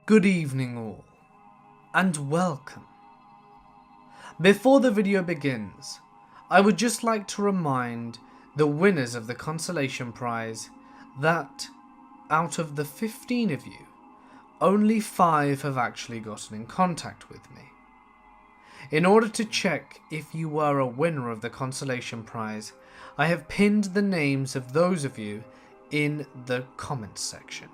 Good evening all, and welcome. Before the video begins, I would just like to remind the winners of the consolation prize that out of the 15 of you, only 5 have actually gotten in contact with me. In order to check if you were a winner of the consolation prize, I have pinned the names of those of you in the comments section.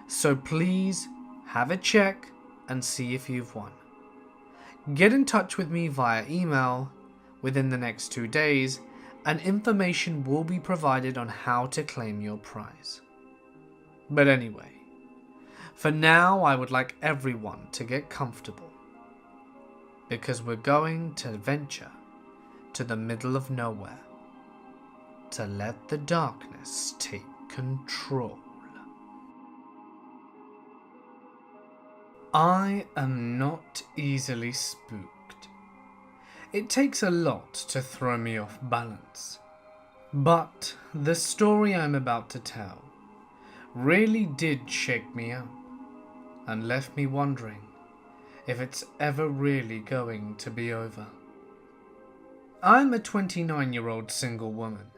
So please have a check and see if you've won. Get in touch with me via email within the next 2 days and information will be provided on how to claim your prize. But anyway, for now I would like everyone to get comfortable because we're going to venture to the middle of nowhere to let the darkness take control. I am not easily spooked. It takes a lot to throw me off balance. But the story I'm about to tell really did shake me up and left me wondering if it's ever really going to be over. I'm a 29-year-old single woman.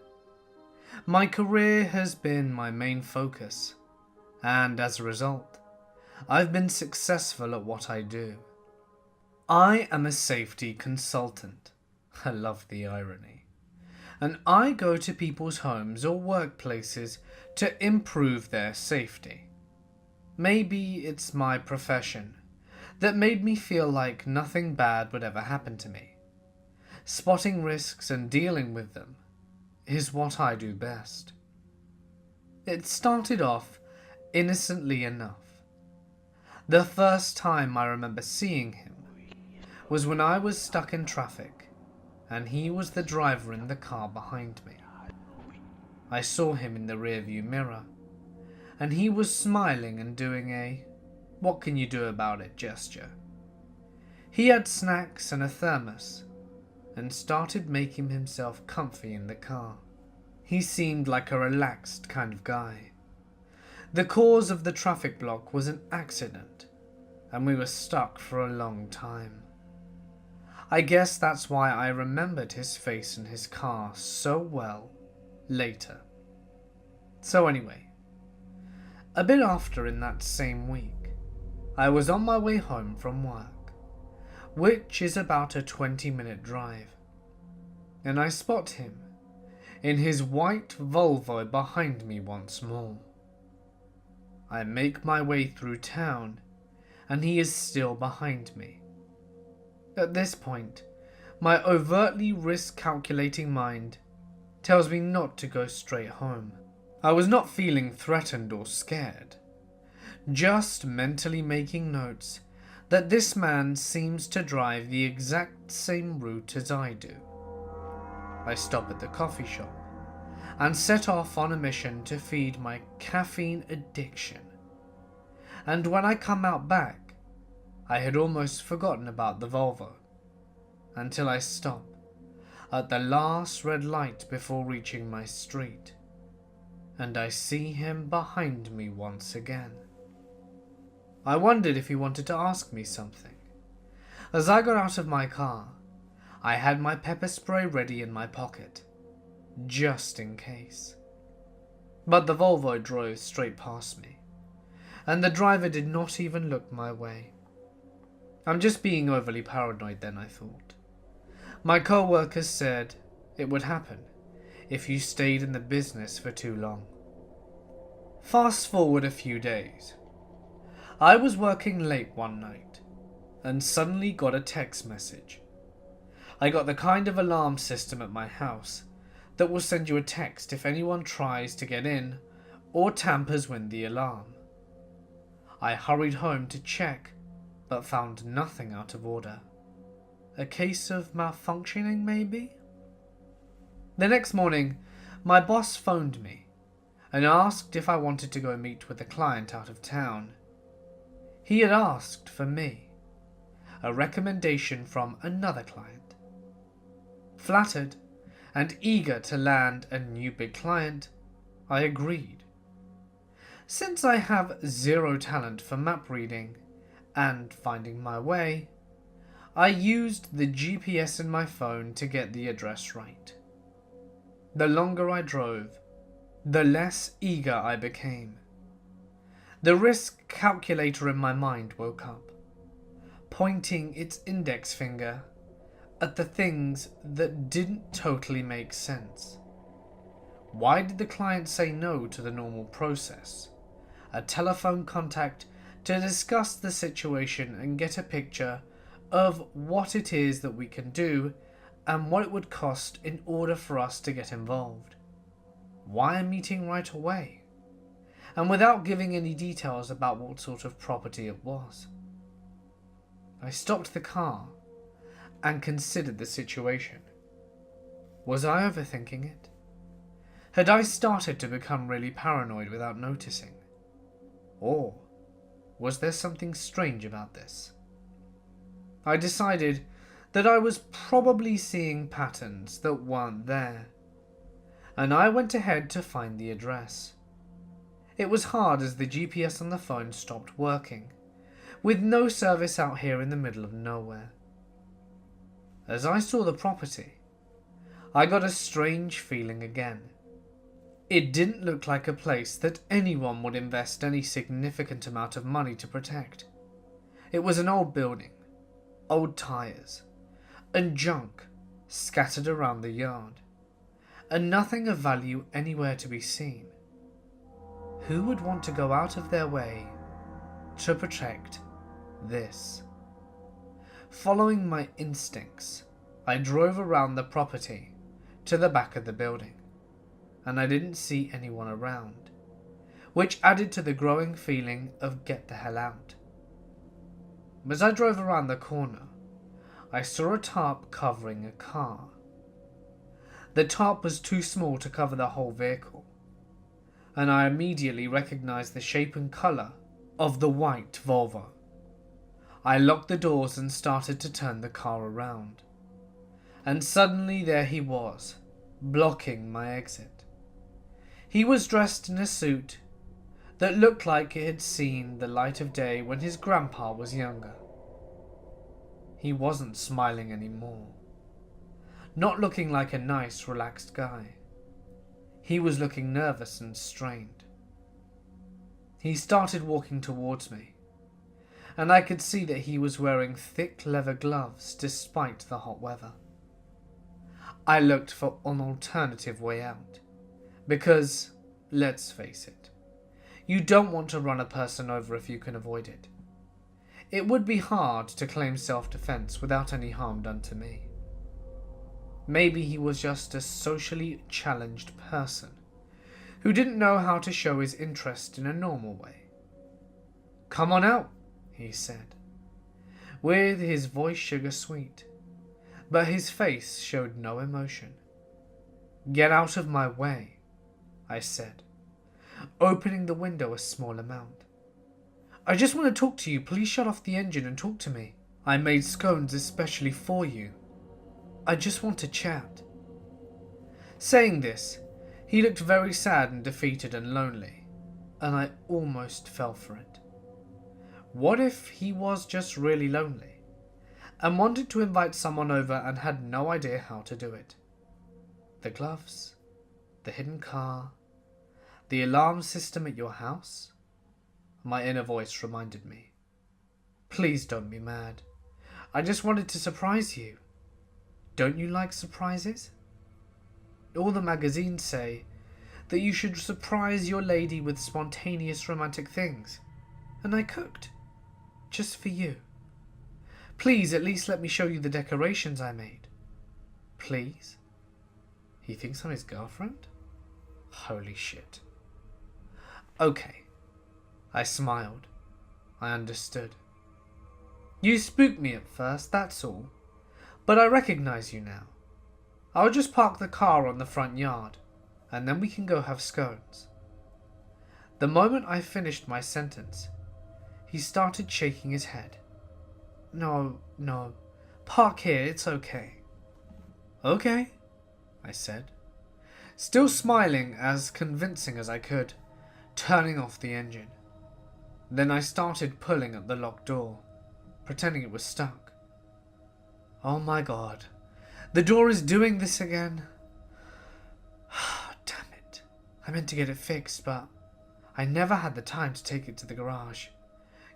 My career has been my main focus, and as a result, I've been successful at what I do. I am a safety consultant. I love the irony. And I go to people's homes or workplaces to improve their safety. Maybe it's my profession that made me feel like nothing bad would ever happen to me. Spotting risks and dealing with them is what I do best. It started off innocently enough. The first time I remember seeing him was when I was stuck in traffic and he was the driver in the car behind me. I saw him in the rearview mirror and he was smiling and doing a "what can you do about it" gesture. He had snacks and a thermos and started making himself comfy in the car. He seemed like a relaxed kind of guy. The cause of the traffic block was an accident, and we were stuck for a long time. I guess that's why I remembered his face in his car so well later. So anyway, a bit after in that same week, I was on my way home from work, which is about a 20-minute drive, and I spot him in his white Volvo behind me once more. I make my way through town, and he is still behind me. At this point, my overtly risk-calculating mind tells me not to go straight home. I was not feeling threatened or scared, just mentally making notes that this man seems to drive the exact same route as I do. I stop at the coffee shop and set off on a mission to feed my caffeine addiction. And when I come out back, I had almost forgotten about the Volvo, until I stop at the last red light before reaching my street, and I see him behind me once again. I wondered if he wanted to ask me something. As I got out of my car, I had my pepper spray ready in my pocket, just in case. But the Volvo drove straight past me, and the driver did not even look my way. I'm just being overly paranoid then, I thought. My co-workers said it would happen if you stayed in the business for too long. Fast forward a few days. I was working late one night and suddenly got a text message. I got the kind of alarm system at my house that will send you a text if anyone tries to get in or tampers with the alarm. I hurried home to check, but found nothing out of order. A case of malfunctioning, maybe? The next morning, my boss phoned me and asked if I wanted to go meet with a client out of town. He had asked for me, a recommendation from another client. Flattered and eager to land a new big client, I agreed. Since I have zero talent for map reading and finding my way, I used the GPS in my phone to get the address right. The longer I drove, the less eager I became. The risk calculator in my mind woke up, pointing its index finger at the things that didn't totally make sense. Why did the client say no to the normal process? A telephone contact to discuss the situation and get a picture of what it is that we can do and what it would cost in order for us to get involved. Why a meeting right away? And without giving any details about what sort of property it was. I stopped the car and considered the situation. Was I overthinking it? Had I started to become really paranoid without noticing? Or was there something strange about this? I decided that I was probably seeing patterns that weren't there, and I went ahead to find the address. It was hard as the GPS on the phone stopped working, with no service out here in the middle of nowhere. As I saw the property, I got a strange feeling again. It didn't look like a place that anyone would invest any significant amount of money to protect. It was an old building, old tires, and junk scattered around the yard, and nothing of value anywhere to be seen. Who would want to go out of their way to protect this? Following my instincts, I drove around the property to the back of the building, and I didn't see anyone around, which added to the growing feeling of get the hell out. As I drove around the corner, I saw a tarp covering a car. The tarp was too small to cover the whole vehicle, and I immediately recognized the shape and colour of the white Volvo. I locked the doors and started to turn the car around, and suddenly there he was, blocking my exit. He was dressed in a suit that looked like it had seen the light of day when his grandpa was younger. He wasn't smiling anymore, not looking like a nice, relaxed guy. He was looking nervous and strained. He started walking towards me, and I could see that he was wearing thick leather gloves despite the hot weather. I looked for an alternative way out, because, let's face it, you don't want to run a person over if you can avoid it. It would be hard to claim self-defense without any harm done to me. Maybe he was just a socially challenged person who didn't know how to show his interest in a normal way. "Come on out," he said, with his voice sugar sweet, but his face showed no emotion. "Get out of my way," I said, opening the window a small amount. "I just want to talk to you. Please shut off the engine and talk to me. I made scones especially for you. I just want to chat." Saying this, he looked very sad and defeated and lonely, and I almost fell for it. What if he was just really lonely and wanted to invite someone over and had no idea how to do it? The gloves, the hidden car, the alarm system at your house? My inner voice reminded me. "Please don't be mad. I just wanted to surprise you. Don't you like surprises? All the magazines say that you should surprise your lady with spontaneous romantic things, and I cooked, just for you. Please at least let me show you the decorations I made. Please?" He thinks I'm his girlfriend? Holy shit. Okay. I smiled. I understood. "You spooked me at first, that's all. But I recognize you now. I'll just park the car on the front yard, and then we can go have scones." The moment I finished my sentence, he started shaking his head. No, park here, it's okay." "Okay," I said, still smiling as convincing as I could, turning off the engine. Then I started pulling at the locked door, pretending it was stuck. Oh my god, the door is doing this again. Damn it. I meant to get it fixed, but I never had the time to take it to the garage.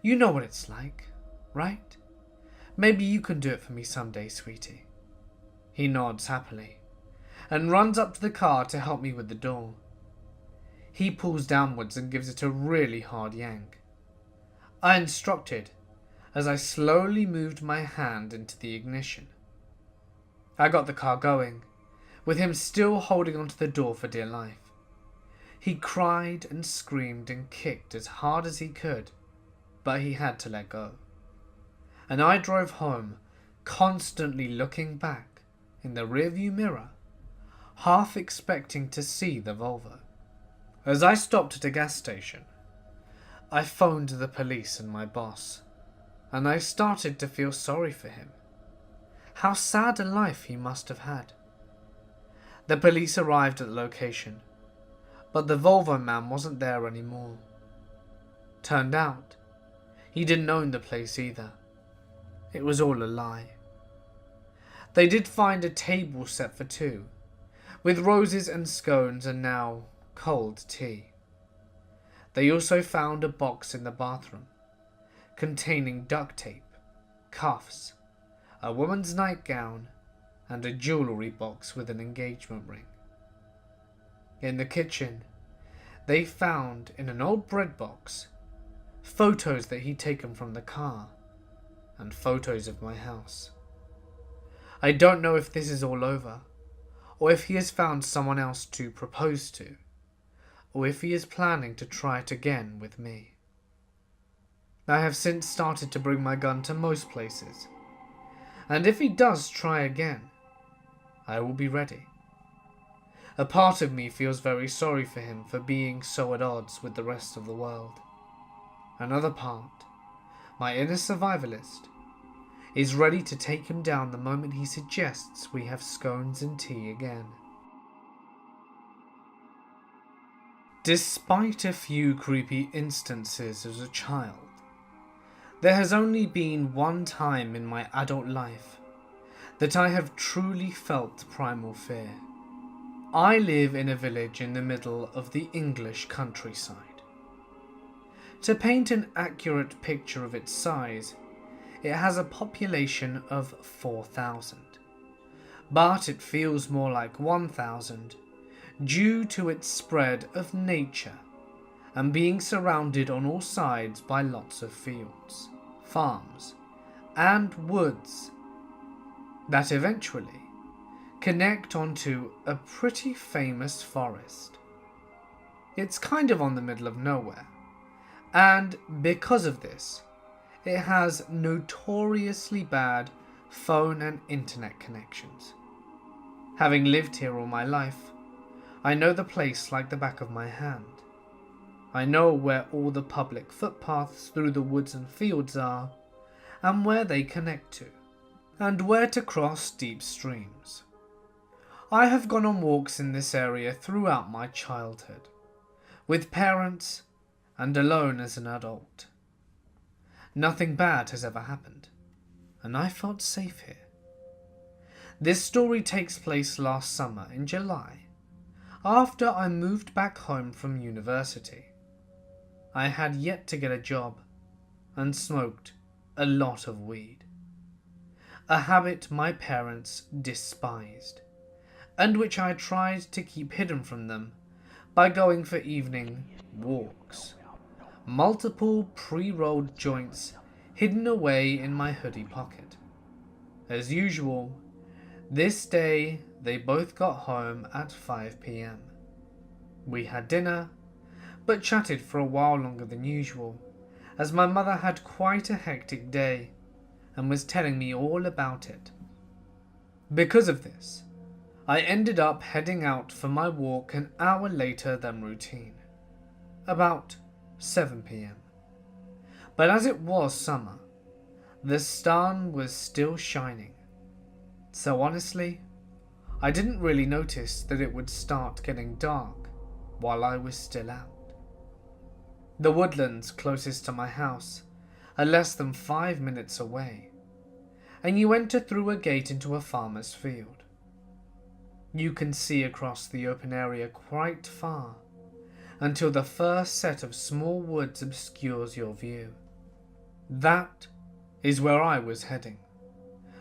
You know what it's like, right? Maybe you can do it for me someday, sweetie. He nods happily and runs up to the car to help me with the door. He pulls downwards and gives it a really hard yank. I instructed as I slowly moved my hand into the ignition. I got the car going, with him still holding onto the door for dear life. He cried and screamed and kicked as hard as he could, but he had to let go. And I drove home, constantly looking back in the rearview mirror, half expecting to see the Volvo. As I stopped at a gas station, I phoned the police and my boss, and I started to feel sorry for him. How sad a life he must have had. The police arrived at the location, but the Volvo man wasn't there anymore. Turned out, he didn't own the place either. It was all a lie. They did find a table set for two, with roses and scones and now cold tea. They also found a box in the bathroom, containing duct tape, cuffs, a woman's nightgown, and a jewellery box with an engagement ring. In the kitchen, they found in an old bread box photos that he'd taken from the car and photos of my house. I don't know if this is all over, or if he has found someone else to propose to, or if he is planning to try it again with me. I have since started to bring my gun to most places, and if he does try again, I will be ready. A part of me feels very sorry for him for being so at odds with the rest of the world. Another part, my inner survivalist, is ready to take him down the moment he suggests we have scones and tea again. Despite a few creepy instances as a child, there has only been one time in my adult life that I have truly felt primal fear. I live in a village in the middle of the English countryside. To paint an accurate picture of its size, it has a population of 4,000, but it feels more like 1,000 due to its spread of nature and being surrounded on all sides by lots of fields, farms, and woods that eventually connect onto a pretty famous forest. It's kind of on the middle of nowhere, and because of this, it has notoriously bad phone and internet connections. Having lived here all my life, I know the place like the back of my hand. I know where all the public footpaths through the woods and fields are, and where they connect to, and where to cross deep streams. I have gone on walks in this area throughout my childhood, with parents and alone as an adult. Nothing bad has ever happened, and I felt safe here. This story takes place last summer in July, after I moved back home from university. I had yet to get a job, and smoked a lot of weed. A habit my parents despised, and which I tried to keep hidden from them by going for evening walks. Multiple pre-rolled joints hidden away in my hoodie pocket. As usual, this day they both got home at 5 p.m. We had dinner, but chatted for a while longer than usual, as my mother had quite a hectic day and was telling me all about it. Because of this, I ended up heading out for my walk an hour later than routine, about 7 p.m. But as it was summer, the sun was still shining, so honestly, I didn't really notice that it would start getting dark while I was still out. The woodlands closest to my house are less than 5 minutes away, and you enter through a gate into a farmer's field. You can see across the open area quite far, until the first set of small woods obscures your view. That is where I was heading,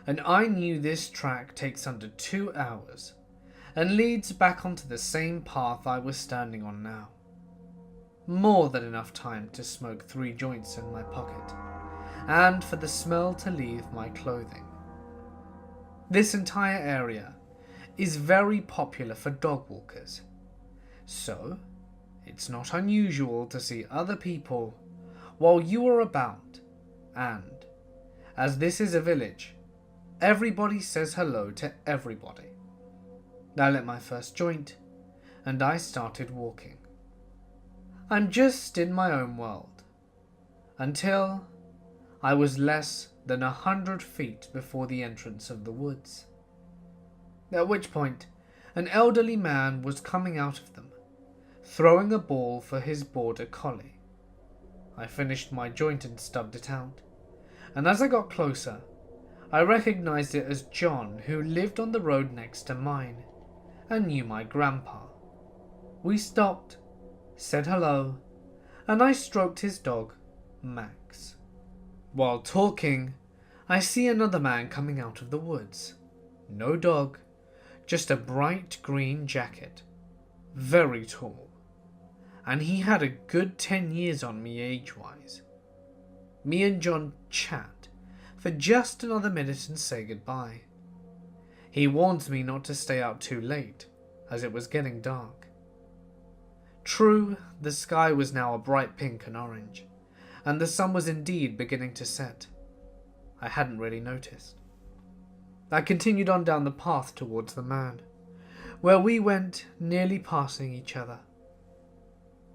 and I knew this track takes under 2 hours and leads back onto the same path I was standing on now. More than enough time to smoke 3 joints in my pocket, and for the smell to leave my clothing. This entire area is very popular for dog walkers, so it's not unusual to see other people while you are about, and as this is a village, everybody says hello to everybody. I lit my first joint, and I started walking. I'm just in my own world, until I was less than 100 feet before the entrance of the woods, at which point an elderly man was coming out of them, throwing a ball for his border collie. I finished my joint and stubbed it out, and as I got closer, I recognized it as John, who lived on the road next to mine and knew my grandpa. We stopped, said hello, and I stroked his dog, Max. While talking, I see another man coming out of the woods. No dog, just a bright green jacket, very tall, and he had a good 10 years on me age-wise. Me and John chat for just another minute and say goodbye. He warns me not to stay out too late, as it was getting dark. True, the sky was now a bright pink and orange, and the sun was indeed beginning to set. I hadn't really noticed. I continued on down the path towards the man, where we went nearly passing each other.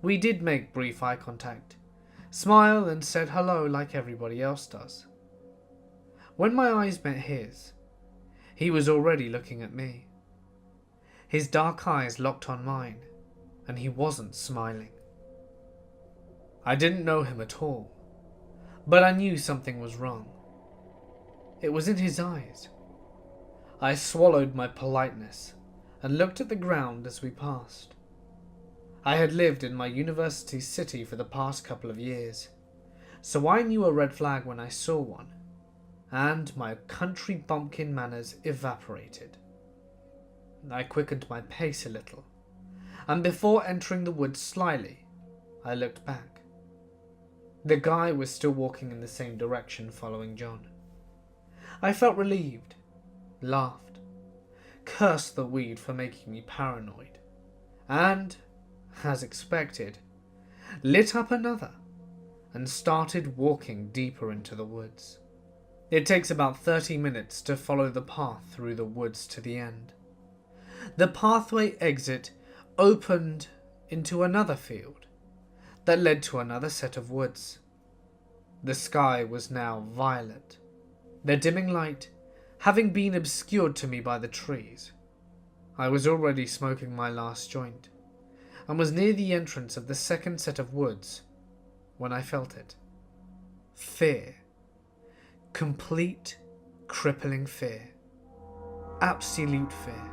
We did make brief eye contact, smiled and said hello like everybody else does. When my eyes met his, he was already looking at me. His dark eyes locked on mine, and he wasn't smiling. I didn't know him at all, but I knew something was wrong. It was in his eyes. I swallowed my politeness and looked at the ground as we passed. I had lived in my university city for the past couple of years, so I knew a red flag when I saw one, and my country bumpkin manners evaporated. I quickened my pace a little, and before entering the woods slyly, I looked back. The guy was still walking in the same direction following John. I felt relieved, laughed, cursed the weed for making me paranoid, and, as expected, lit up another and started walking deeper into the woods. It takes about 30 minutes to follow the path through the woods to the end. The pathway exit opened into another field that led to another set of woods. The sky was now violet, their dimming light having been obscured to me by the trees. I was already smoking my last joint, and was near the entrance of the second set of woods when I felt it. Fear. Complete, crippling fear. Absolute fear.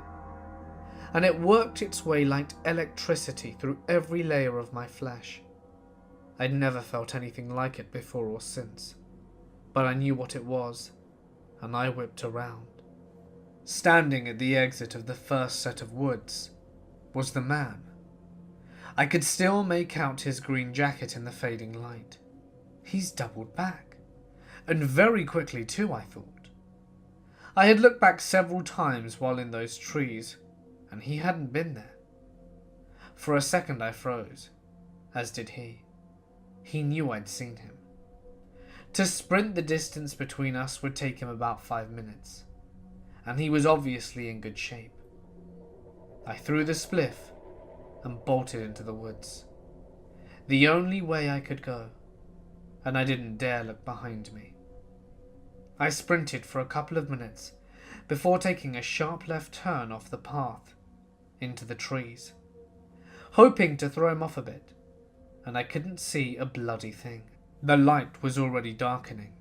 And it worked its way like electricity through every layer of my flesh. I'd never felt anything like it before or since, but I knew what it was, and I whipped around. Standing at the exit of the first set of woods was the man. I could still make out his green jacket in the fading light. He's doubled back, and very quickly too, I thought. I had looked back several times while in those trees, and he hadn't been there. For a second I froze, as did he. He knew I'd seen him. To sprint the distance between us would take him about 5 minutes, and he was obviously in good shape. I threw the spliff and bolted into the woods. The only way I could go, and I didn't dare look behind me. I sprinted for a couple of minutes before taking a sharp left turn off the path into the trees, hoping to throw him off a bit and I couldn't see a bloody thing. The light was already darkening,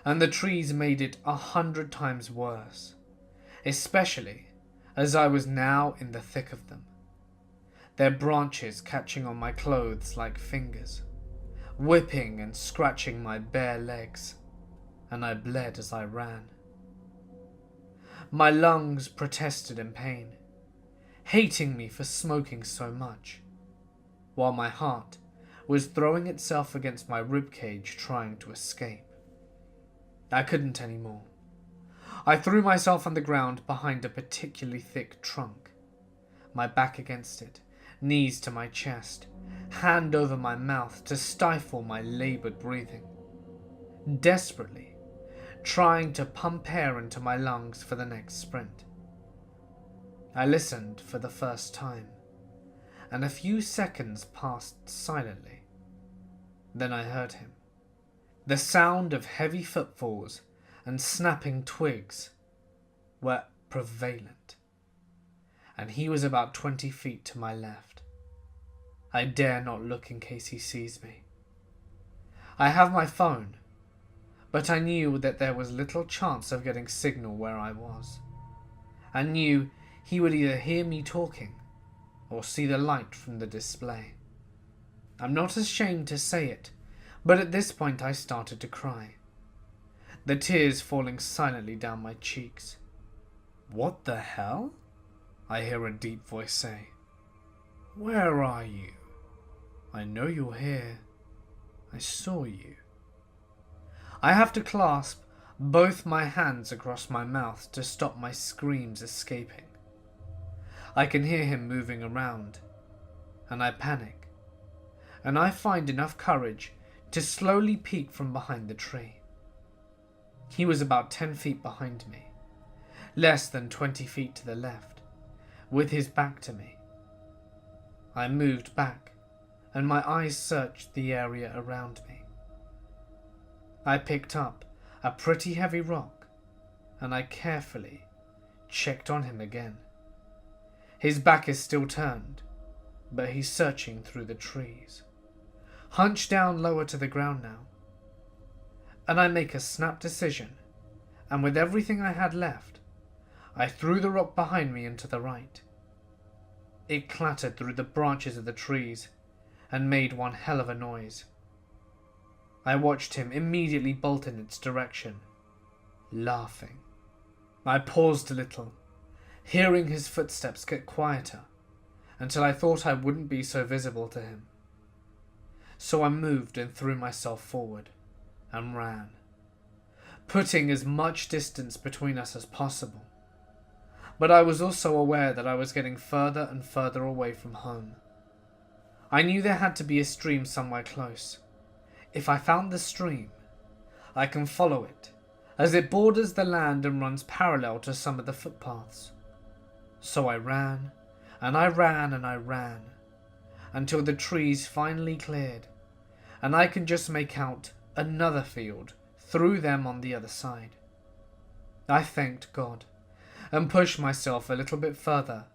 and the trees made it 100 times worse, especially as I was now in the thick of them, their branches catching on my clothes like fingers, whipping and scratching my bare legs, and I bled as I ran. My lungs protested in pain, hating me for smoking so much, while my heart was throwing itself against my ribcage trying to escape. I couldn't anymore. I threw myself on the ground behind a particularly thick trunk, my back against it, knees to my chest, hand over my mouth to stifle my labored breathing, desperately trying to pump air into my lungs for the next sprint. I listened for the first time, and a few seconds passed silently. Then I heard him. The sound of heavy footfalls and snapping twigs were prevalent, and he was about 20 feet to my left. I dare not look in case he sees me. I have my phone, but I knew that there was little chance of getting signal where I was. I knew he would either hear me talking or see the light from the display. I'm not ashamed to say it, but at this point I started to cry, the tears falling silently down my cheeks. "What the hell?" I hear a deep voice say. "Where are you? I know you're here. I saw you." I have to clasp both my hands across my mouth to stop my screams escaping. I can hear him moving around, and I panic, and I find enough courage to slowly peek from behind the tree. He was about 10 feet behind me, less than 20 feet to the left, with his back to me. I moved back, and my eyes searched the area around me. I picked up a pretty heavy rock, and I carefully checked on him again. His back is still turned, but he's searching through the trees, hunched down lower to the ground now. And I make a snap decision, and with everything I had left, I threw the rock behind me and to the right. It clattered through the branches of the trees and made one hell of a noise. I watched him immediately bolt in its direction, laughing. I paused a little, hearing his footsteps get quieter, until I thought I wouldn't be so visible to him. So I moved and threw myself forward, and ran, putting as much distance between us as possible. But I was also aware that I was getting further and further away from home. I knew there had to be a stream somewhere close. If I found the stream, I can follow it, as it borders the land and runs parallel to some of the footpaths. So I ran, and I ran, and I ran, until the trees finally cleared, and I can just make out another field through them on the other side. I thanked God, and pushed myself a little bit further,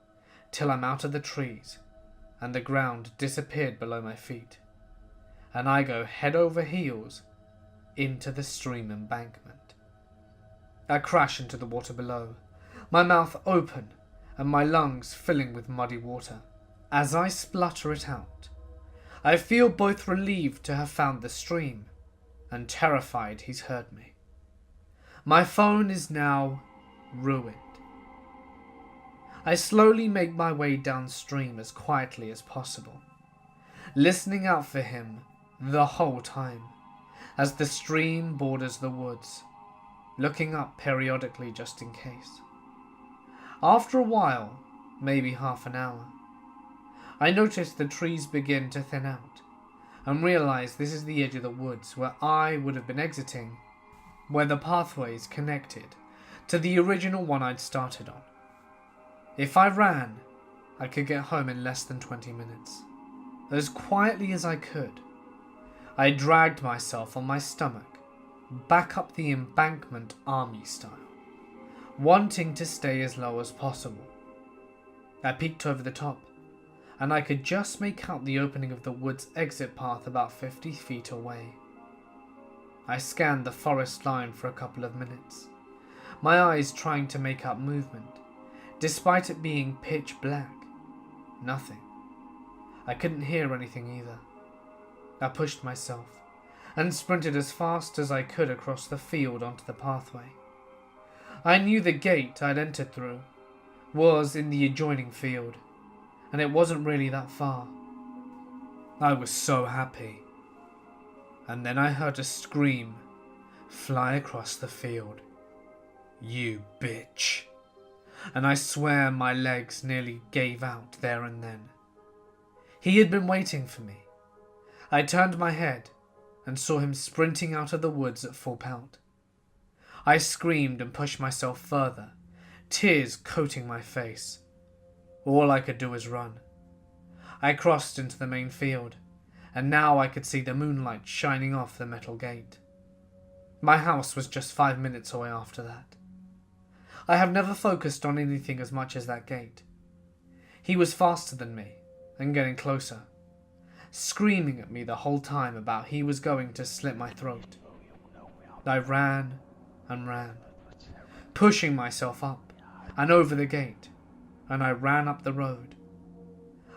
till I'm out of the trees, and the ground disappeared below my feet, and I go head over heels into the stream embankment. I crash into the water below, my mouth open and my lungs filling with muddy water. As I splutter it out, I feel both relieved to have found the stream and terrified he's heard me. My phone is now ruined. I slowly make my way downstream as quietly as possible, listening out for him the whole time, as the stream borders the woods, looking up periodically just in case. After a while, maybe half an hour, I notice the trees begin to thin out, and realize this is the edge of the woods where I would have been exiting, where the pathways connected to the original one I'd started on. If I ran, I could get home in less than 20 minutes. As quietly as I could, I dragged myself on my stomach back up the embankment army style, wanting to stay as low as possible. I peeked over the top, and I could just make out the opening of the wood's exit path about 50 feet away. I scanned the forest line for a couple of minutes, my eyes trying to make out movement, despite it being pitch black. Nothing. I couldn't hear anything either. I pushed myself and sprinted as fast as I could across the field onto the pathway. I knew the gate I'd entered through was in the adjoining field, and it wasn't really that far. I was so happy. And then I heard a scream fly across the field. "You bitch." And I swear my legs nearly gave out there and then. He had been waiting for me. I turned my head and saw him sprinting out of the woods at full pelt. I screamed and pushed myself further, tears coating my face. All I could do was run. I crossed into the main field, and now I could see the moonlight shining off the metal gate. My house was just 5 minutes away after that. I have never focused on anything as much as that gate. He was faster than me, and getting closer, screaming at me the whole time about he was going to slit my throat. I ran and ran, pushing myself up and over the gate, and I ran up the road.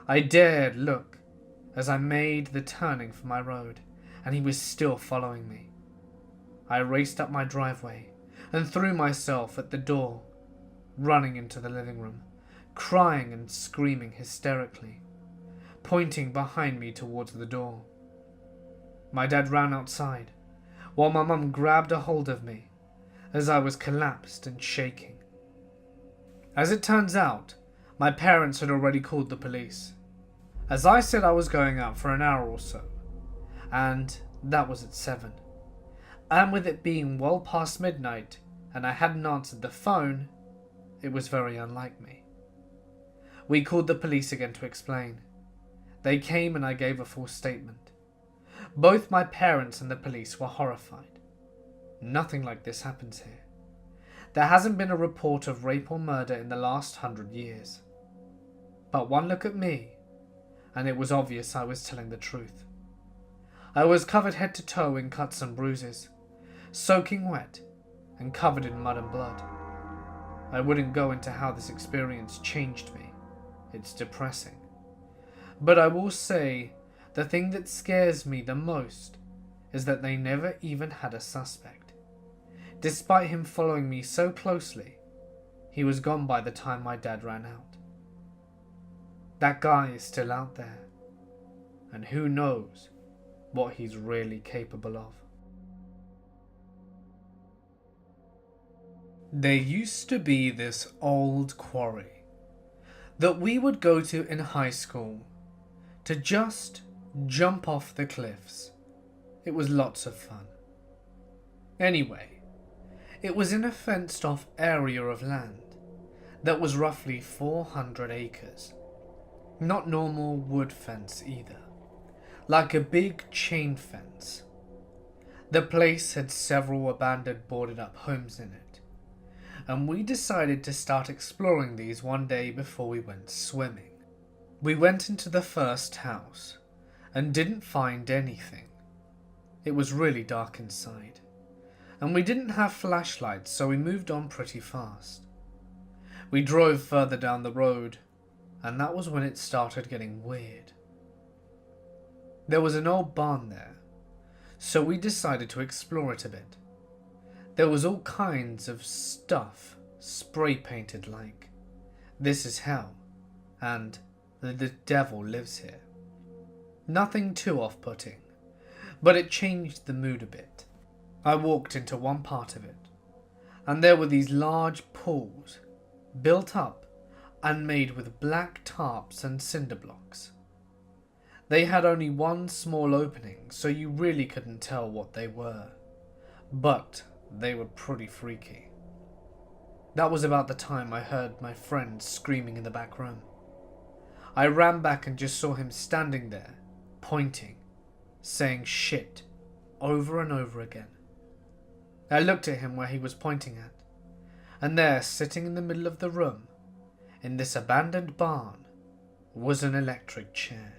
I dared look as I made the turning for my road, and he was still following me. I raced up my driveway and threw myself at the door, running into the living room, crying and screaming hysterically, pointing behind me towards the door. My dad ran outside, while my mum grabbed a hold of me as I was collapsed and shaking. As it turns out, my parents had already called the police, as I said I was going out for an hour or so, and that was at 7. And with it being well past midnight and I hadn't answered the phone, it was very unlike me. We called the police again to explain. They came and I gave a full statement. Both my parents and the police were horrified. Nothing like this happens here. There hasn't been a report of rape or murder in the last 100 years. But one look at me, and it was obvious I was telling the truth. I was covered head to toe in cuts and bruises, soaking wet and covered in mud and blood. I wouldn't go into how this experience changed me. It's depressing. But I will say the thing that scares me the most is that they never even had a suspect. Despite him following me so closely, he was gone by the time my dad ran out. That guy is still out there, and who knows what he's really capable of. There used to be this old quarry that we would go to in high school to just jump off the cliffs. It was lots of fun. Anyway, it was in a fenced-off area of land that was roughly 400 acres. Not normal wood fence either, like a big chain fence. The place had several abandoned boarded-up homes in it, and we decided to start exploring these one day before we went swimming. We went into the first house and didn't find anything. It was really dark inside, and we didn't have flashlights, so we moved on pretty fast. We drove further down the road, and that was when it started getting weird. There was an old barn there, so we decided to explore it a bit. There was all kinds of stuff spray painted like "This is hell" and "The devil lives here." Nothing too off-putting, but it changed the mood a bit. I walked into one part of it, and there were these large pools, built up and made with black tarps and cinder blocks. They had only one small opening, so you really couldn't tell what they were, but they were pretty freaky. That was about the time I heard my friend screaming in the back room. I ran back and just saw him standing there, pointing, saying shit over and over again. I looked at him where he was pointing at, and there, sitting in the middle of the room, in this abandoned barn, was an electric chair.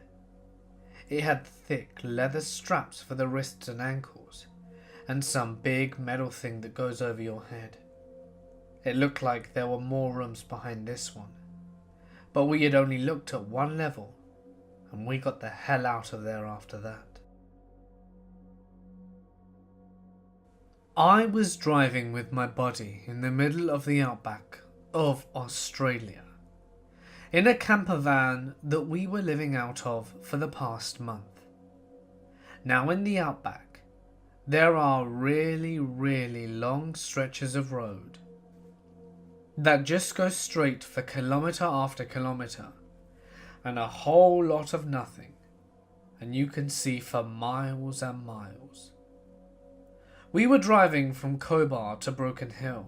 It had thick leather straps for the wrists and ankles, and some big metal thing that goes over your head. It looked like there were more rooms behind this one, but we had only looked at one level, and we got the hell out of there after that. I was driving with my buddy in the middle of the outback of Australia, in a camper van that we were living out of for the past month. Now in the outback, there are really long stretches of road that just go straight for kilometre after kilometre, and a whole lot of nothing, and you can see for miles and miles. We were driving from Cobar to Broken Hill,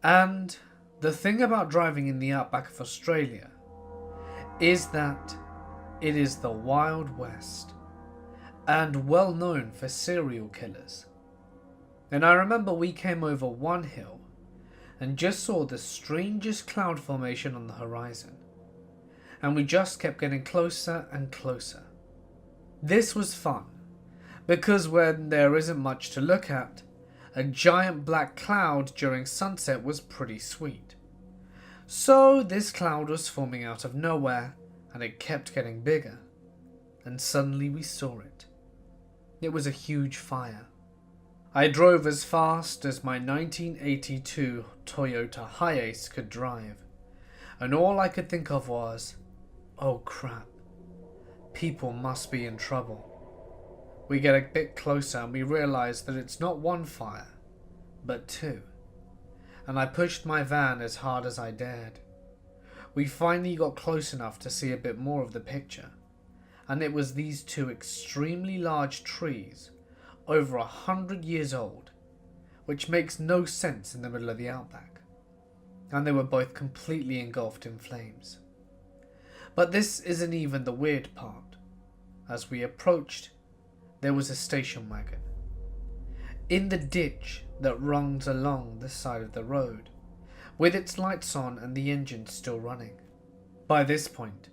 and the thing about driving in the outback of Australia is that it is the Wild West and well known for serial killers. And I remember we came over one hill and just saw the strangest cloud formation on the horizon, and we just kept getting closer and closer. This was fun, because when there isn't much to look at, a giant black cloud during sunset was pretty sweet. So this cloud was forming out of nowhere, and it kept getting bigger, and suddenly we saw it. It was a huge fire. I drove as fast as my 1982 Toyota Hiace could drive, and all I could think of was, oh crap, people must be in trouble. We get a bit closer and we realise that it's not one fire, but two, and I pushed my van as hard as I dared. We finally got close enough to see a bit more of the picture, and it was these two extremely large trees, over 100 years old, which makes no sense in the middle of the outback, and they were both completely engulfed in flames. But this isn't even the weird part. As we approached, there was a station wagon in the ditch that runs along the side of the road, with its lights on and the engine still running. By this point,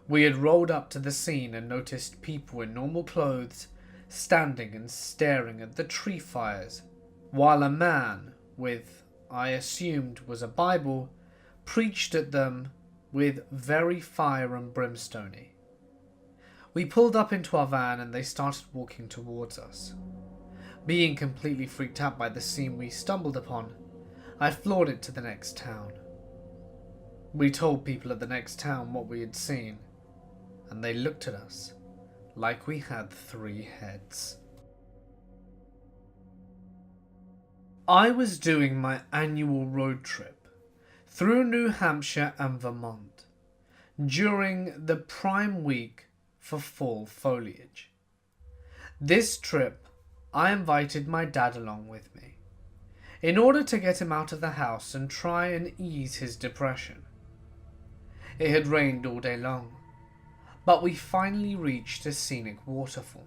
we had rolled up to the scene and noticed people in normal clothes standing and staring at the tree fires, while a man with, I assumed was a Bible, preached at them with very fire and brimstone-y. We pulled up into our van and they started walking towards us. Being completely freaked out by the scene we stumbled upon, I floored it to the next town. We told people at the next town what we had seen, and they looked at us like we had 3 heads. I was doing my annual road trip through New Hampshire and Vermont during the prime week for fall foliage. This trip, I invited my dad along with me, in order to get him out of the house and try and ease his depression. It had rained all day long, but we finally reached a scenic waterfall.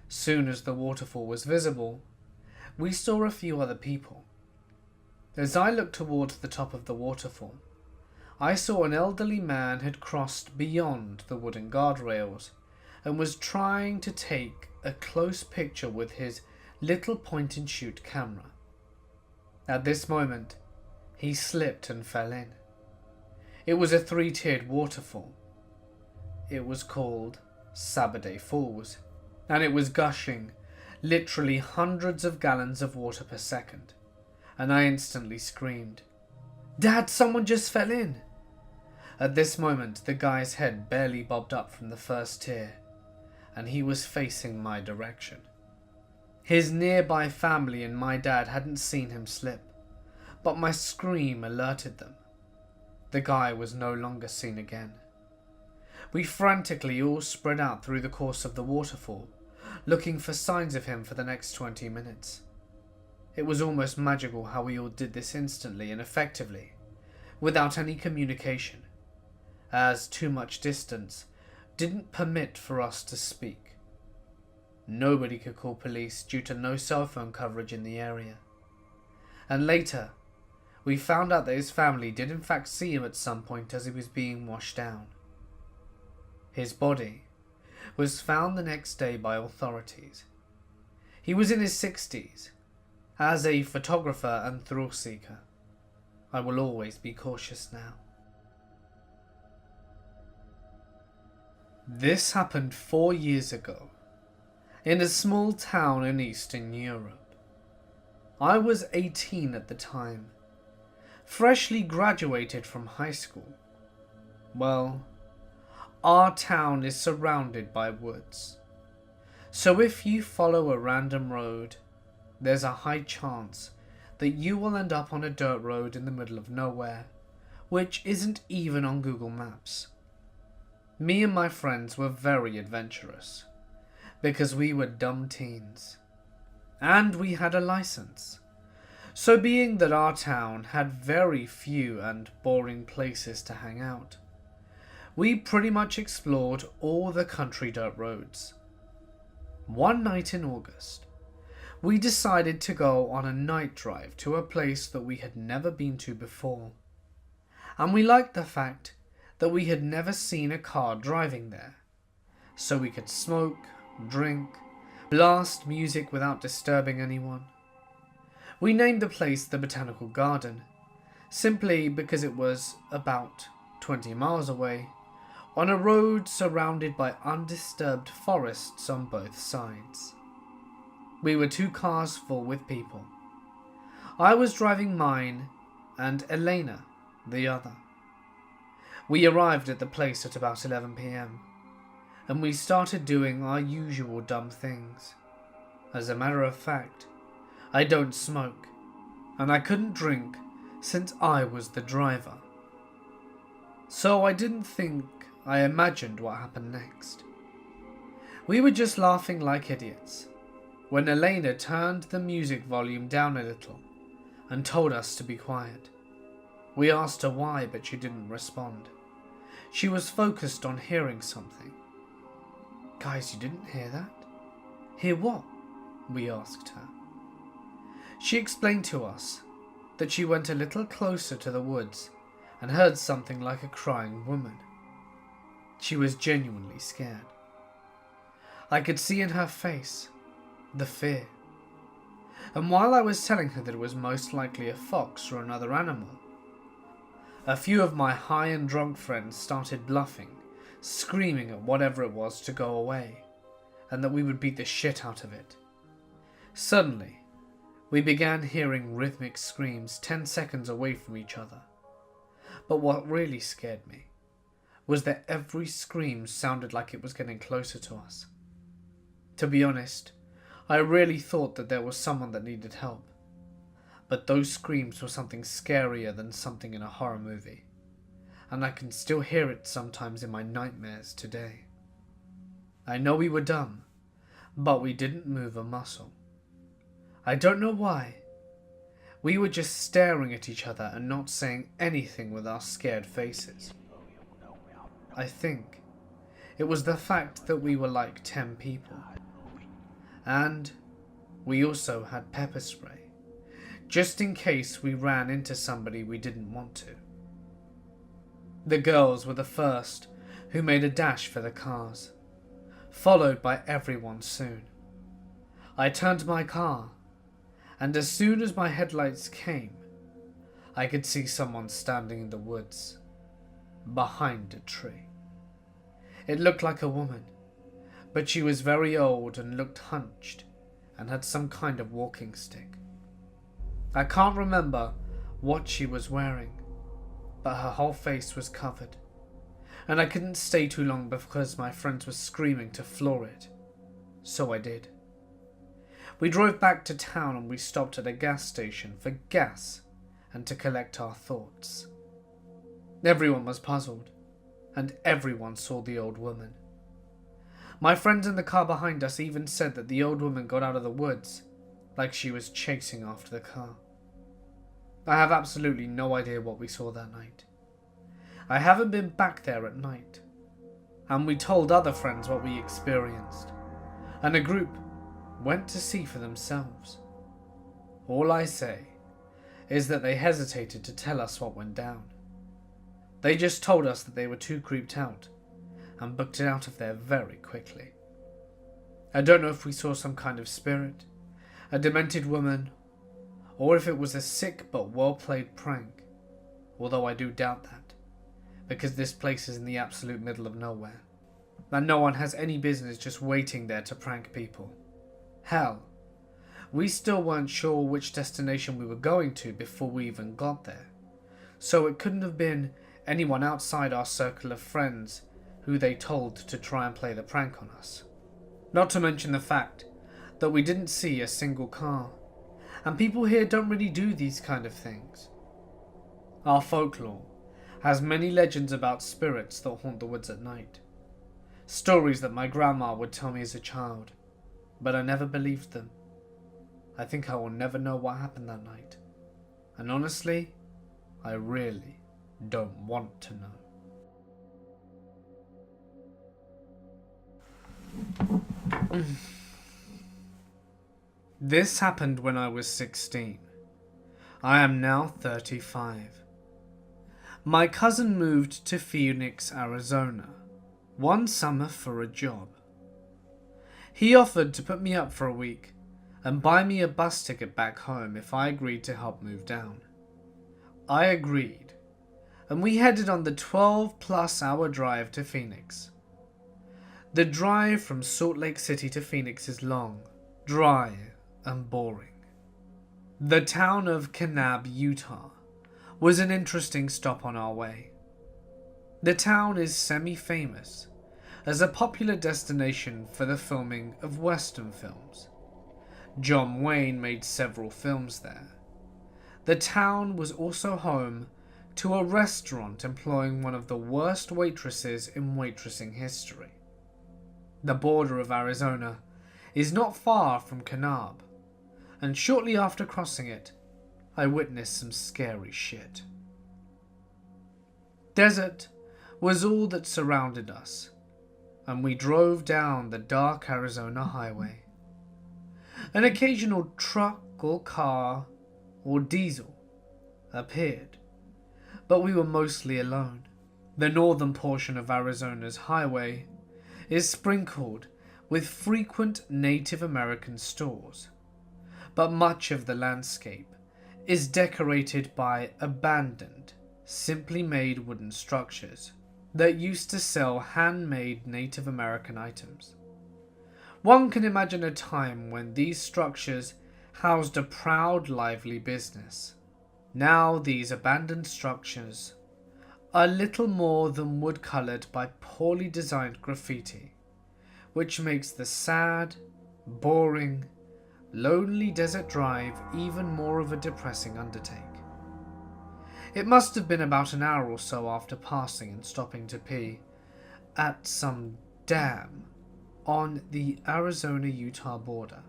Soon as the waterfall was visible, we saw a few other people. As I looked towards the top of the waterfall, I saw an elderly man had crossed beyond the wooden guardrails and was trying to take a close picture with his little point-and-shoot camera. At this moment, he slipped and fell in. It was a 3-tiered waterfall. It was called Saturday Falls, and it was gushing literally hundreds of gallons of water per second, and I instantly screamed, "Dad, someone just fell in!" At this moment, the guy's head barely bobbed up from the first tier, and he was facing my direction. His nearby family and my dad hadn't seen him slip, but my scream alerted them. The guy was no longer seen again. We frantically all spread out through the course of the waterfall, looking for signs of him for the next 20 minutes. It was almost magical how we all did this instantly and effectively, without any communication, as too much distance didn't permit for us to speak. Nobody could call police due to no cell phone coverage in the area. And later, we found out that his family did in fact see him at some point as he was being washed down. His body was found the next day by authorities. He was in his 60s. As a photographer and thrill seeker, I will always be cautious now. This happened 4 years ago, in a small town in Eastern Europe. I was 18 at the time, freshly graduated from high school. Well, our town is surrounded by woods, so if you follow a random road, there's a high chance that you will end up on a dirt road in the middle of nowhere, which isn't even on Google Maps. Me and my friends were very adventurous, because we were dumb teens. And we had a license. So being that our town had very few and boring places to hang out, we pretty much explored all the country dirt roads. One night in August, we decided to go on a night drive to a place that we had never been to before. And we liked the fact that we had never seen a car driving there, so we could smoke, drink, blast music without disturbing anyone. We named the place the Botanical Garden, simply because it was about 20 miles away, on a road surrounded by undisturbed forests on both sides. We were 2 cars full with people. I was driving mine and Elena the other. We arrived at the place at about 11 p.m. and we started doing our usual dumb things. As a matter of fact, I don't smoke and I couldn't drink since I was the driver. So I didn't think I imagined what happened next. We were just laughing like idiots when Elena turned the music volume down a little and told us to be quiet. We asked her why, but she didn't respond. She was focused on hearing something. "Guys, you didn't hear that?" "Hear what?" we asked her. She explained to us that she went a little closer to the woods and heard something like a crying woman. She was genuinely scared. I could see in her face the fear. And while I was telling her that it was most likely a fox or another animal, a few of my high and drunk friends started bluffing, screaming at whatever it was to go away, and that we would beat the shit out of it. Suddenly, we began hearing rhythmic screams 10 seconds away from each other. But what really scared me was that every scream sounded like it was getting closer to us. To be honest, I really thought that there was someone that needed help. But those screams were something scarier than something in a horror movie, and I can still hear it sometimes in my nightmares today. I know we were dumb, but we didn't move a muscle. I don't know why. We were just staring at each other and not saying anything with our scared faces. I think it was the fact that we were like 10 people. And we also had pepper spray, just in case we ran into somebody we didn't want to. The girls were the first who made a dash for the cars, followed by everyone soon. I turned my car, and as soon as my headlights came, I could see someone standing in the woods, behind a tree. It looked like a woman, but she was very old and looked hunched and had some kind of walking stick. I can't remember what she was wearing, but her whole face was covered, and I couldn't stay too long because my friends were screaming to floor it, so I did. We drove back to town and we stopped at a gas station for gas and to collect our thoughts. Everyone was puzzled, and everyone saw the old woman. My friends in the car behind us even said that the old woman got out of the woods, like she was chasing after the car. I have absolutely no idea what we saw that night. I haven't been back there at night, and we told other friends what we experienced, and a group went to see for themselves. All I say is that they hesitated to tell us what went down. They just told us that they were too creeped out and booked it out of there very quickly. I don't know if we saw some kind of spirit, a demented woman, or if it was a sick but well-played prank, although I do doubt that, because this place is in the absolute middle of nowhere, and no one has any business just waiting there to prank people. Hell, we still weren't sure which destination we were going to before we even got there, so it couldn't have been anyone outside our circle of friends who they told to try and play the prank on us. Not to mention the fact that we didn't see a single car, and people here don't really do these kind of things. Our folklore has many legends about spirits that haunt the woods at night. Stories that my grandma would tell me as a child, but I never believed them. I think I will never know what happened that night, and honestly, I really don't want to know. This happened when I was 16. I am now 35. My cousin moved to Phoenix, Arizona, one summer for a job. He offered to put me up for a week and buy me a bus ticket back home if I agreed to help move down. I agreed, and we headed on the 12+ hour drive to Phoenix. The drive from Salt Lake City to Phoenix is long, dry, and boring. The town of Kanab, Utah, was an interesting stop on our way. The town is semi-famous as a popular destination for the filming of Western films. John Wayne made several films there. The town was also home to a restaurant employing one of the worst waitresses in waitressing history. The border of Arizona is not far from Kanab, and shortly after crossing it, I witnessed some scary shit. Desert was all that surrounded us, and we drove down the dark Arizona highway. An occasional truck or car or diesel appeared, but we were mostly alone. The northern portion of Arizona's highway is sprinkled with frequent Native American stores, but much of the landscape is decorated by abandoned, simply made wooden structures that used to sell handmade Native American items. One can imagine a time when these structures housed a proud, lively business. Now these abandoned structures are little more than wood colored by poorly designed graffiti, which makes the sad, boring, lonely desert drive even more of a depressing undertake. It must have been about an hour or so after passing and stopping to pee at some dam on the Arizona-Utah border.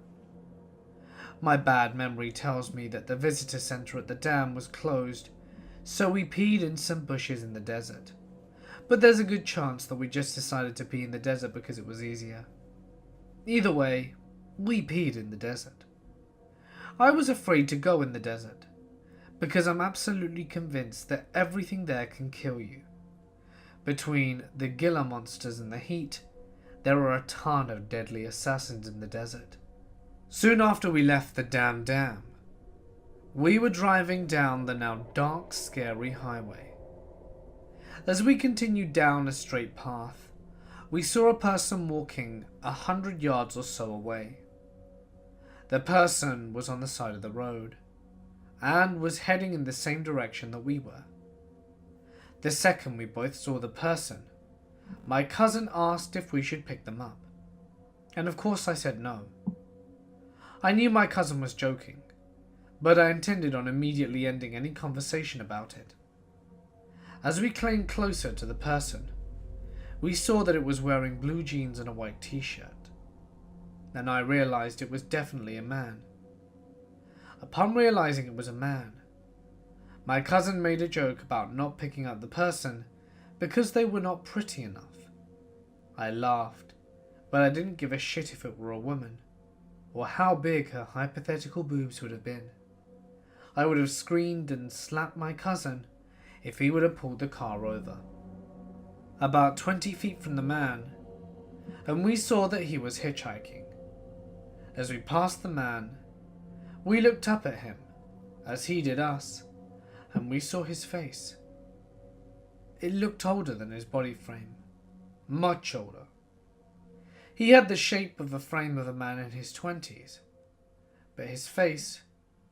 My bad memory tells me that the visitor center at the dam was closed, so we peed in some bushes in the desert. But there's a good chance that we just decided to pee in the desert because it was easier. Either way, we peed in the desert. I was afraid to go in the desert, because I'm absolutely convinced that everything there can kill you. Between the Gila monsters and the heat, there are a ton of deadly assassins in the desert. Soon after we left the damn dam, we were driving down the now dark, scary highway. As we continued down a straight path, we saw a person walking 100 yards or so away. The person was on the side of the road, and was heading in the same direction that we were. The second we both saw the person, my cousin asked if we should pick them up, and of course I said no. I knew my cousin was joking, but I intended on immediately ending any conversation about it. As we came closer to the person, we saw that it was wearing blue jeans and a white t-shirt, and I realized it was definitely a man. Upon realizing it was a man, my cousin made a joke about not picking up the person because they were not pretty enough. I laughed, but I didn't give a shit if it were a woman, or how big her hypothetical boobs would have been. I would have screamed and slapped my cousin if he would have pulled the car over. About 20 feet from the man, and we saw that he was hitchhiking. As we passed the man, we looked up at him, as he did us, and we saw his face. It looked older than his body frame, much older. He had the shape of the frame of a man in his 20s, but his face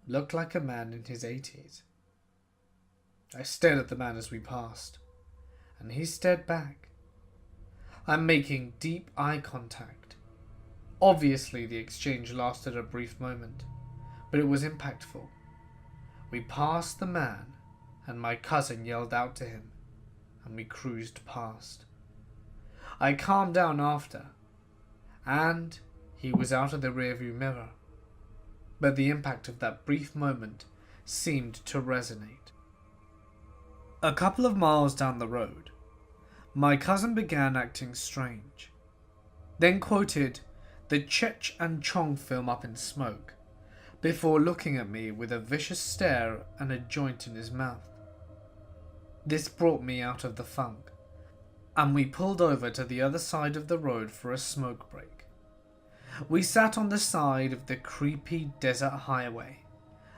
looked like a man in his 80s. I stared at the man as we passed, and he stared back. I'm making deep eye contact. Obviously, the exchange lasted a brief moment, but it was impactful. We passed the man, and my cousin yelled out to him, and we cruised past. I calmed down after, and he was out of the rearview mirror, but the impact of that brief moment seemed to resonate. A couple of miles down the road, my cousin began acting strange, then quoted the Cheech and Chong film Up in Smoke, before looking at me with a vicious stare and a joint in his mouth. This brought me out of the funk, and we pulled over to the other side of the road for a smoke break. We sat on the side of the creepy desert highway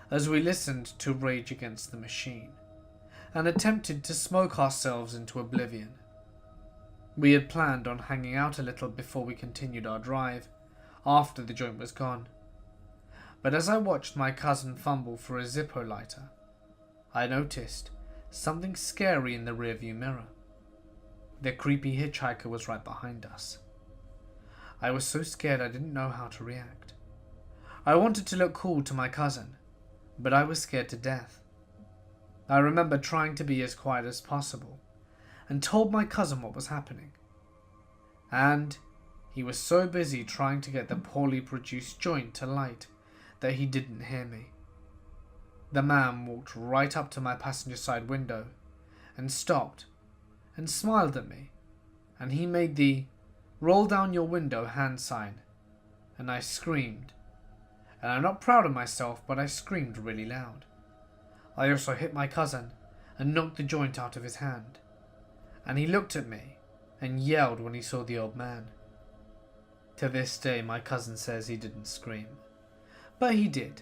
as we listened to Rage Against the Machine and attempted to smoke ourselves into oblivion. We had planned on hanging out a little before we continued our drive, after the joint was gone. But as I watched my cousin fumble for a Zippo lighter, I noticed something scary in the rearview mirror. The creepy hitchhiker was right behind us. I was so scared I didn't know how to react. I wanted to look cool to my cousin, but I was scared to death. I remember trying to be as quiet as possible and told my cousin what was happening. And he was so busy trying to get the poorly produced joint to light that he didn't hear me. The man walked right up to my passenger side window and stopped and smiled at me, and he made the "roll down your window" hand sign, and I screamed. And I'm not proud of myself, but I screamed really loud. I also hit my cousin and knocked the joint out of his hand, and he looked at me and yelled when he saw the old man. To this day, my cousin says he didn't scream, but he did.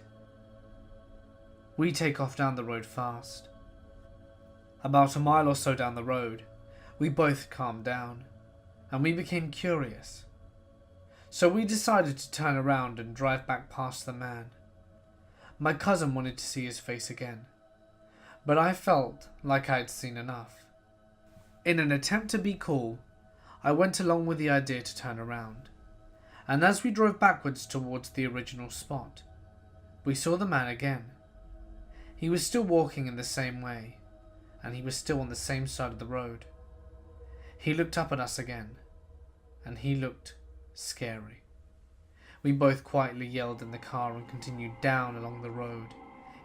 We take off down the road fast. About a mile or so down the road, we both calmed down, and we became curious. So we decided to turn around and drive back past the man. My cousin wanted to see his face again, but I felt like I'd seen enough. In an attempt to be cool, I went along with the idea to turn around, and as we drove backwards towards the original spot, we saw the man again. He was still walking in the same way, and he was still on the same side of the road. He looked up at us again, and he looked scary. We both quietly yelled in the car and continued down along the road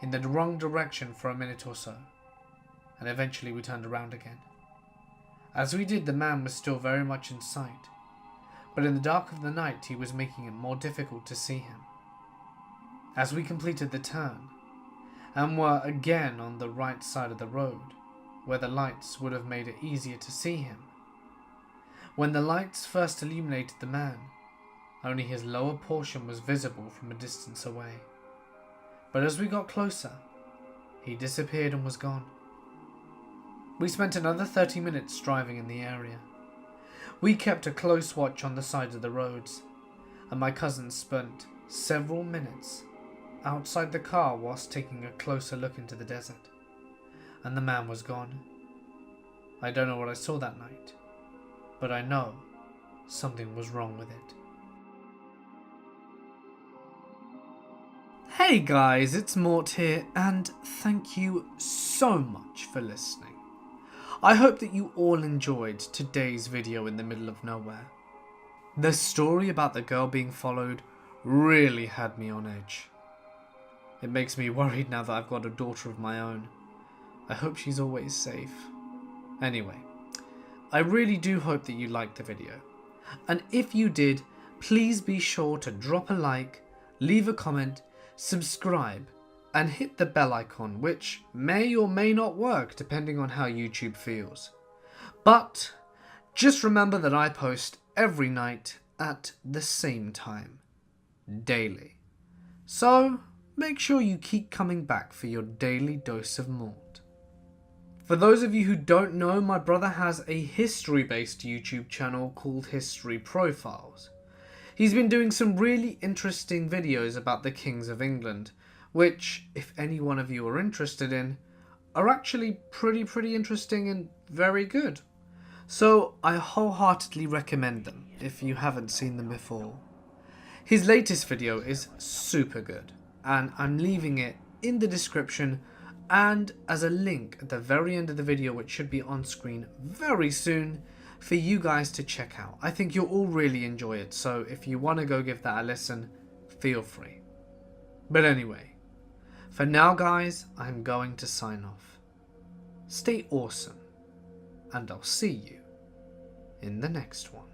in the wrong direction for a minute or so, and eventually we turned around again. As we did, the man was still very much in sight, but in the dark of the night he was making it more difficult to see him. As we completed the turn, and were again on the right side of the road, where the lights would have made it easier to see him, when the lights first illuminated the man, only his lower portion was visible from a distance away. But as we got closer, he disappeared and was gone. We spent another 30 minutes driving in the area. We kept a close watch on the sides of the roads, and my cousin spent several minutes outside the car whilst taking a closer look into the desert, and the man was gone. I don't know what I saw that night, but I know something was wrong with it. Hey guys, it's Mort here, and thank you so much for listening. I hope that you all enjoyed today's video in the middle of nowhere. The story about the girl being followed really had me on edge. It makes me worried now that I've got a daughter of my own. I hope she's always safe. Anyway, I really do hope that you liked the video. And if you did, please be sure to drop a like, leave a comment, subscribe, and hit the bell icon, which may or may not work depending on how YouTube feels. But just remember that I post every night at the same time, daily. So make sure you keep coming back for your daily dose of malt. For those of you who don't know, my brother has a history-based YouTube channel called History Profiles. He's been doing some really interesting videos about the kings of England, which, if any one of you are interested in, are actually pretty interesting and very good. So I wholeheartedly recommend them if you haven't seen them before. His latest video is super good, and I'm leaving it in the description and as a link at the very end of the video, which should be on screen very soon for you guys to check out. I think you'll all really enjoy it, so if you want to go give that a listen, feel free. But anyway, for now guys, I'm going to sign off. Stay awesome, and I'll see you in the next one.